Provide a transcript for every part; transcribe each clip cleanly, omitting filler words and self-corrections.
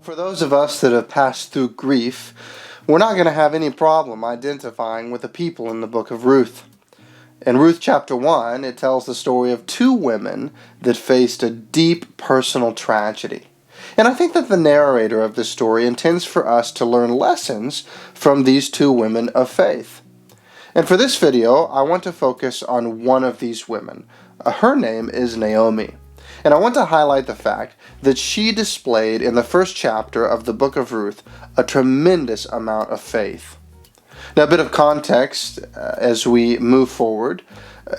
For those of us that have passed through grief, we're not going to have any problem identifying with the people in the book of Ruth. In Ruth chapter 1, it tells the story of two women that faced a deep personal tragedy. And I think that the narrator of this story intends for us to learn lessons from these two women of faith. And for this video, I want to focus on one of these women. Her name is Naomi. And I want to highlight the fact that she displayed in the first chapter of the book of Ruth a tremendous amount of faith. Now, a bit of context as we move forward.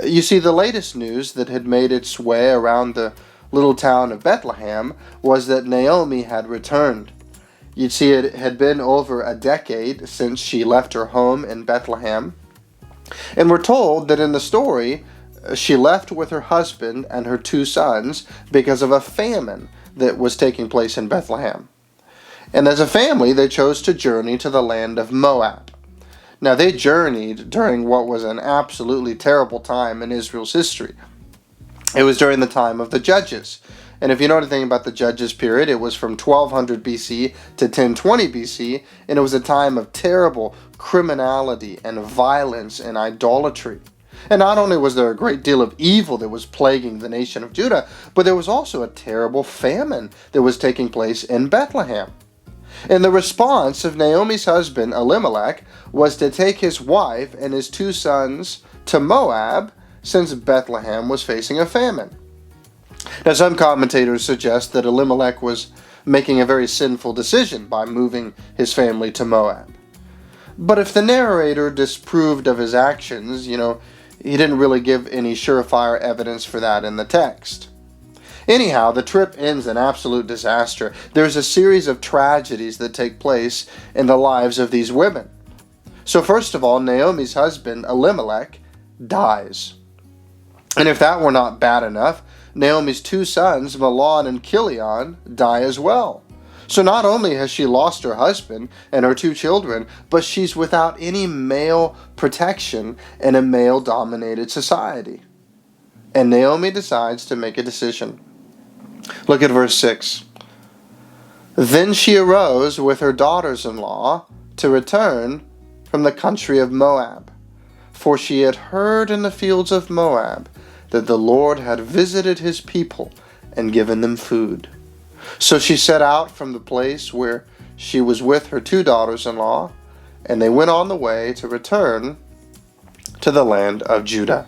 You see, the latest news that had made its way around the little town of Bethlehem was that Naomi had returned. You'd see it had been over a decade since she left her home in Bethlehem. And we're told that in the story, she left with her husband and her two sons because of a famine that was taking place in Bethlehem. And as a family, they chose to journey to the land of Moab. Now, they journeyed during what was an absolutely terrible time in Israel's history. It was during the time of the Judges. And if you know anything about the Judges period, it was from 1200 BC to 1020 BC, and it was a time of terrible criminality and violence and idolatry. And not only was there a great deal of evil that was plaguing the nation of Judah, but there was also a terrible famine that was taking place in Bethlehem. And the response of Naomi's husband, Elimelech, was to take his wife and his two sons to Moab, since Bethlehem was facing a famine. Now, some commentators suggest that Elimelech was making a very sinful decision by moving his family to Moab. But if the narrator disapproved of his actions, he didn't really give any surefire evidence for that in the text. Anyhow, the trip ends in absolute disaster. There's a series of tragedies that take place in the lives of these women. So first of all, Naomi's husband, Elimelech, dies. And if that were not bad enough, Naomi's two sons, Mahlon and Chilion, die as well. So not only has she lost her husband and her two children, but she's without any male protection in a male-dominated society. And Naomi decides to make a decision. Look at verse 6. Then she arose with her daughters-in-law to return from the country of Moab, for she had heard in the fields of Moab that the Lord had visited his people and given them food. So she set out from the place where she was with her two daughters-in-law, and they went on the way to return to the land of Judah.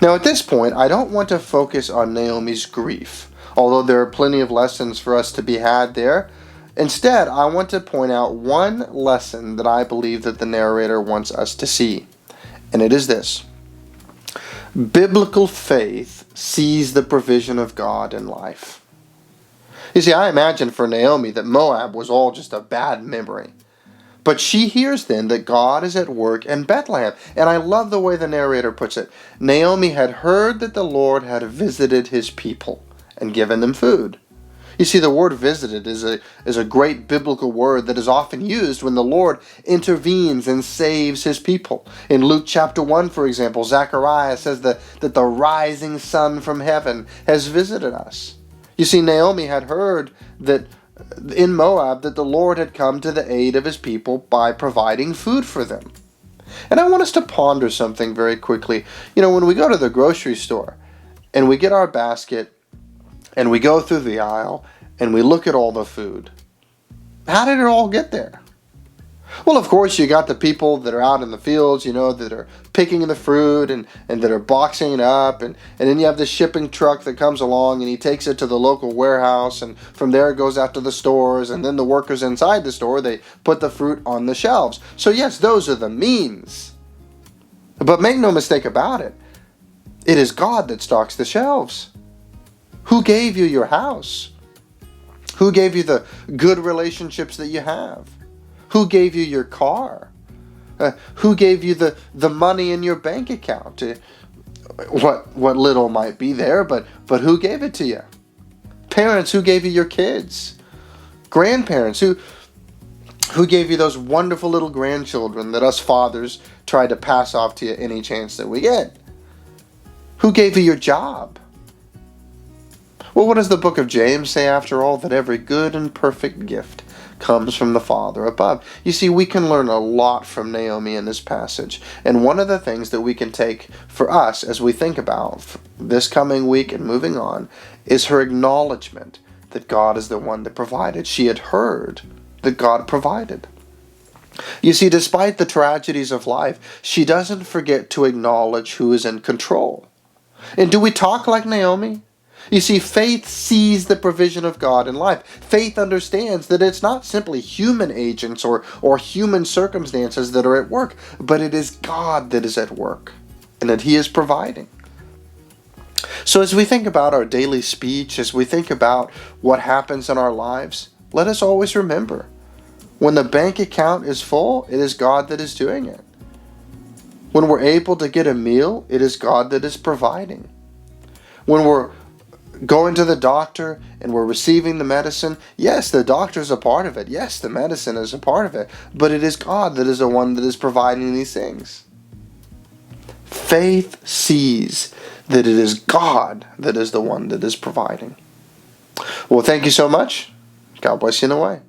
Now at this point, I don't want to focus on Naomi's grief, although there are plenty of lessons for us to be had there. Instead, I want to point out one lesson that I believe that the narrator wants us to see, and it is this. Biblical faith sees the provision of God in life. You see, I imagine for Naomi that Moab was all just a bad memory. But she hears then that God is at work in Bethlehem. And I love the way the narrator puts it. Naomi had heard that the Lord had visited his people and given them food. You see, the word visited is a great biblical word that is often used when the Lord intervenes and saves his people. In Luke chapter 1, for example, Zechariah says that the rising sun from heaven has visited us. You see, Naomi had heard that in Moab that the Lord had come to the aid of his people by providing food for them. And I want us to ponder something very quickly. When we go to the grocery store and we get our basket and we go through the aisle and we look at all the food, how did it all get there? Well, of course, you got the people that are out in the fields, that are picking the fruit and that are boxing it up. And then you have the shipping truck that comes along and he takes it to the local warehouse. And from there it goes out to the stores. And then the workers inside the store, they put the fruit on the shelves. So yes, those are the means. But make no mistake about it. It is God that stocks the shelves. Who gave you your house? Who gave you the good relationships that you have? Who gave you your car? Who gave you the money in your bank account? What little might be there, but who gave it to you? Parents, who gave you your kids? Grandparents, who gave you those wonderful little grandchildren that us fathers try to pass off to you any chance that we get? Who gave you your job? Well, what does the book of James say after all? That every good and perfect gift comes from the Father above. You see, we can learn a lot from Naomi in this passage. And one of the things that we can take for us as we think about this coming week and moving on is her acknowledgement that God is the one that provided. She had heard that God provided. You see, despite the tragedies of life, she doesn't forget to acknowledge who is in control. And do we talk like Naomi? You see, faith sees the provision of God in life. Faith understands that it's not simply human agents or human circumstances that are at work, but it is God that is at work and that He is providing. So as we think about our daily speech, as we think about what happens in our lives, let us always remember, when the bank account is full, it is God that is doing it. When we're able to get a meal, it is God that is providing. When we're going to the doctor and we're receiving the medicine, yes, the doctor is a part of it. Yes, the medicine is a part of it. But it is God that is the one that is providing these things. Faith sees that it is God that is the one that is providing. Well, thank you so much. God bless you in a way.